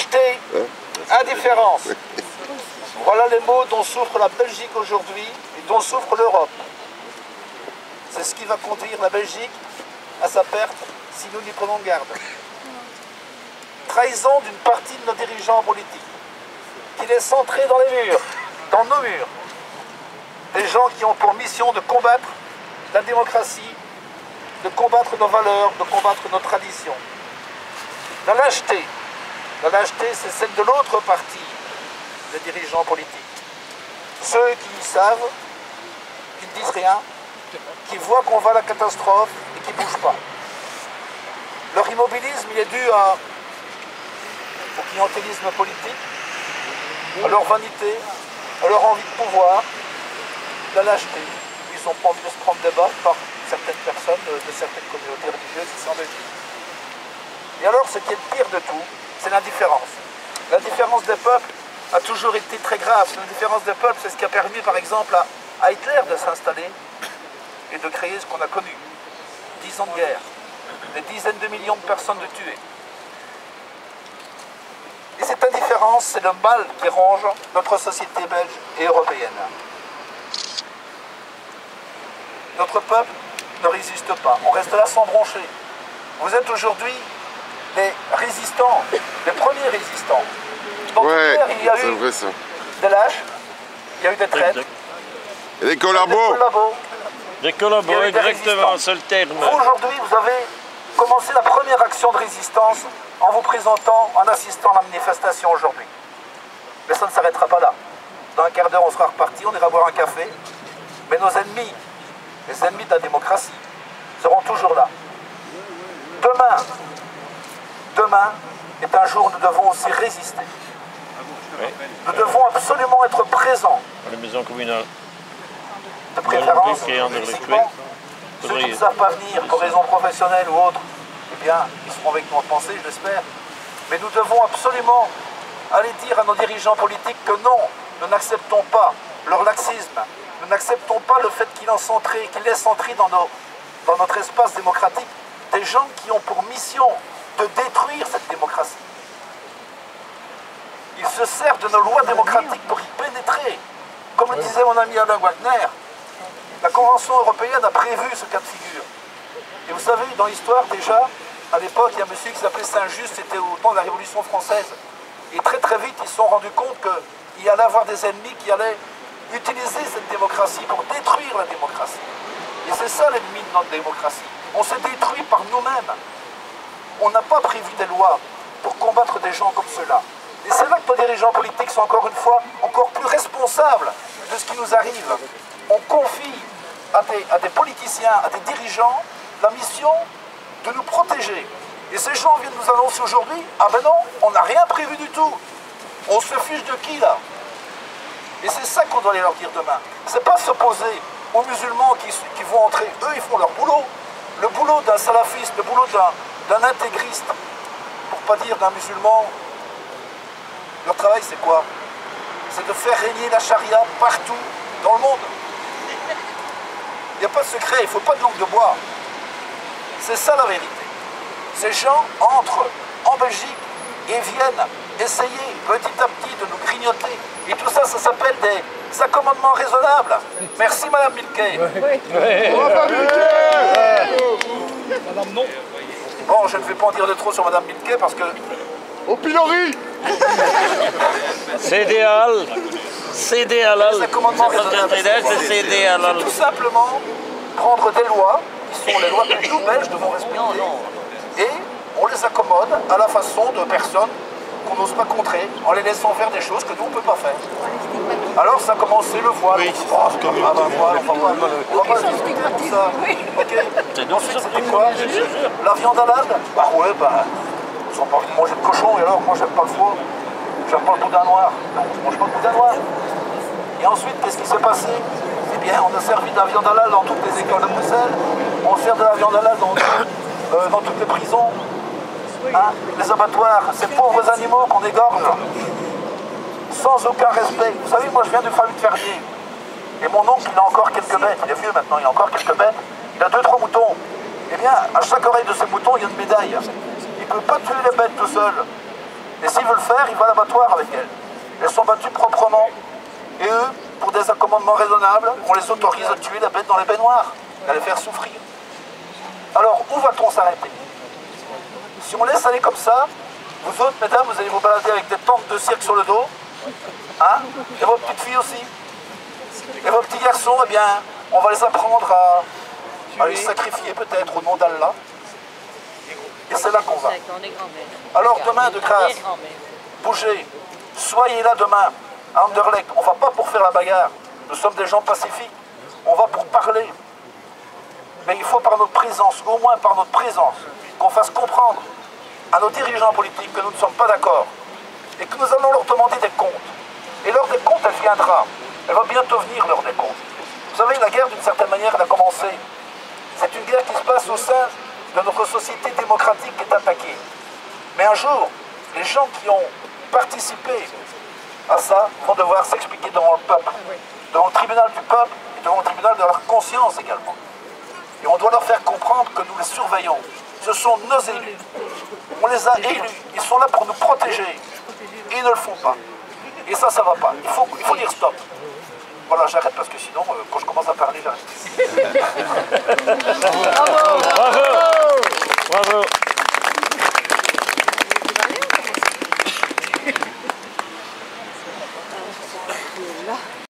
lâcheté, indifférence. Voilà les mots dont souffre la Belgique aujourd'hui et dont souffre l'Europe. C'est ce qui va conduire la Belgique à sa perte si nous n'y prenons garde. Trahison d'une partie de nos dirigeants politiques, qui laissent entrer dans les murs, dans nos murs, des gens qui ont pour mission de combattre la démocratie, de combattre nos valeurs, de combattre nos traditions. La lâcheté, c'est celle de l'autre partie des dirigeants politiques. Ceux qui savent, qui ne disent rien, qui voient qu'on va à la catastrophe et qui ne bougent pas. Leur immobilisme, il est dû au clientélisme politique, à leur vanité, à leur envie de pouvoir, la lâcheté. Ils n'ont pas envie de se prendre des baffes par certaines personnes de certaines communautés religieuses ici en Belgique. Et alors, ce qui est le pire de tout, c'est l'indifférence. L'indifférence des peuples a toujours été très grave. L'indifférence des peuples, c'est ce qui a permis, par exemple, à Hitler de s'installer et de créer ce qu'on a connu. 10 ans de guerre, des dizaines de millions de personnes de tuées. Et cette indifférence, c'est le mal qui ronge notre société belge et européenne. Notre peuple ne résiste pas, on reste là sans broncher. Vous êtes aujourd'hui les résistants, les premiers résistants. Dans toute l'ère, il y a eu des lâches, il y a eu des traîtres, et des collabos. Des collabos, exactement, c'est le terme. Vous, aujourd'hui, vous avez commencé la première action de résistance en vous présentant, en assistant à la manifestation aujourd'hui. Mais ça ne s'arrêtera pas là. Dans un quart d'heure, on sera reparti, on ira boire un café. Mais nos ennemis, les ennemis de la démocratie, seront toujours là. Demain est un jour où nous devons aussi résister. Nous devons absolument être présents. À la maison communale. De préférence, physiquement. Ceux qui ne savent pas venir pour raisons professionnelles ou autres, eh bien, ils seront avec nous en pensée, je l'espère. Mais nous devons absolument aller dire à nos dirigeants politiques que non, nous n'acceptons pas leur laxisme. Nous n'acceptons pas le fait qu'ils laissent entrer dans notre espace démocratique des gens qui ont pour mission de détruire cette démocratie. Ils se servent de nos lois démocratiques pour y pénétrer. Comme le disait mon ami Alain Wagner, la Convention européenne a prévu ce cas de figure. Et vous savez, dans l'histoire déjà, à l'époque, il y a un monsieur qui s'appelait Saint-Just, c'était au temps de la Révolution française. Et très très vite, ils se sont rendus compte qu'il y allait avoir des ennemis qui allaient utiliser cette démocratie pour détruire la démocratie. Et c'est ça l'ennemi de notre démocratie. On se détruit par nous-mêmes. On n'a pas prévu des lois pour combattre des gens comme ceux-là. Et c'est là que nos dirigeants politiques sont encore une fois encore plus responsables de ce qui nous arrive. On confie à des politiciens, à des dirigeants, la mission de nous protéger. Et ces gens viennent nous annoncer aujourd'hui, ah ben non, on n'a rien prévu du tout. On se fiche de qui là? Et c'est ça qu'on doit aller leur dire demain. C'est pas s'opposer aux musulmans qui vont entrer. Eux, ils font leur boulot. Le boulot d'un salafiste, le boulot d'un intégriste, pour pas dire d'un musulman, leur travail c'est quoi? C'est de faire régner la charia partout dans le monde. Il n'y a pas de secret, il ne faut pas de langue de bois. C'est ça la vérité. Ces gens entrent en Belgique et viennent essayer petit à petit de nous grignoter. Et tout ça, ça s'appelle des accommodements raisonnables. Merci Madame Milquet. Madame non. Bon, je ne vais pas en dire de trop sur Madame Milquet parce que... Au pilori. CD Halal. CD Halal. Les accommodements raisonnables, c'est tout simplement prendre des lois qui sont les lois que nous, Belges, devons respecter. Et on les accommode à la façon de personnes qu'on n'ose pas contrer, en les laissant faire des choses que nous, on ne peut pas faire. Alors ça commence, c'est le voile. Oui, on va pas discuter pour ça. Ok. Ensuite, c'était quoi? La viande halal? Bah ouais, bah... Ils ont pas envie de manger de cochon, et alors, moi, j'aime pas le foie. J'aime pas le boudin noir. Donc, je mange pas le boudin noir. Et ensuite, qu'est-ce qui s'est passé? Eh bien, on a servi de la viande halal dans toutes les écoles de Bruxelles. On sert de la viande halal dans toutes les prisons. Hein, les abattoirs, ces pauvres animaux qu'on égorge sans aucun respect. Vous savez, moi je viens d'une famille de fermiers et mon oncle il a encore quelques bêtes, il est vieux maintenant, il a encore quelques bêtes, il a 2-3 moutons. Eh bien, à chaque oreille de ces moutons, il y a une médaille. Il ne peut pas tuer les bêtes tout seul. Et s'ils veulent le faire, ils vont à l'abattoir avec elles. Elles sont battues proprement. Et eux, pour des accommodements raisonnables, on les autorise à tuer la bête dans les baignoires, à les faire souffrir. Alors, où va-t-on s'arrêter? Si on laisse aller comme ça, vous autres, mesdames, vous allez vous balader avec des tentes de cirque sur le dos, hein? Et vos petites filles aussi. Et vos petits garçons, eh bien, on va les apprendre à les sacrifier peut-être au nom d'Allah. Et c'est là qu'on va. Alors demain, de grâce, bougez, soyez là demain, à Anderlecht. On ne va pas pour faire la bagarre, nous sommes des gens pacifiques, on va pour parler. Mais il faut par notre présence, au moins par notre présence, qu'on fasse comprendre à nos dirigeants politiques que nous ne sommes pas d'accord et que nous allons leur demander des comptes. Et l'heure des comptes, elle viendra. Elle va bientôt venir, l'heure des comptes. Vous savez, la guerre, d'une certaine manière, elle a commencé. C'est une guerre qui se passe au sein de notre société démocratique qui est attaquée. Mais un jour, les gens qui ont participé à ça vont devoir s'expliquer devant le peuple, devant le tribunal du peuple et devant le tribunal de leur conscience également. Et on doit leur faire comprendre que nous les surveillons. Ce sont nos élus. On les a élus. Ils sont là pour nous protéger. Et ils ne le font pas. Et ça, ça ne va pas. Il faut dire stop. Voilà, j'arrête parce que sinon, quand je commence à parler, j'arrête. Bravo.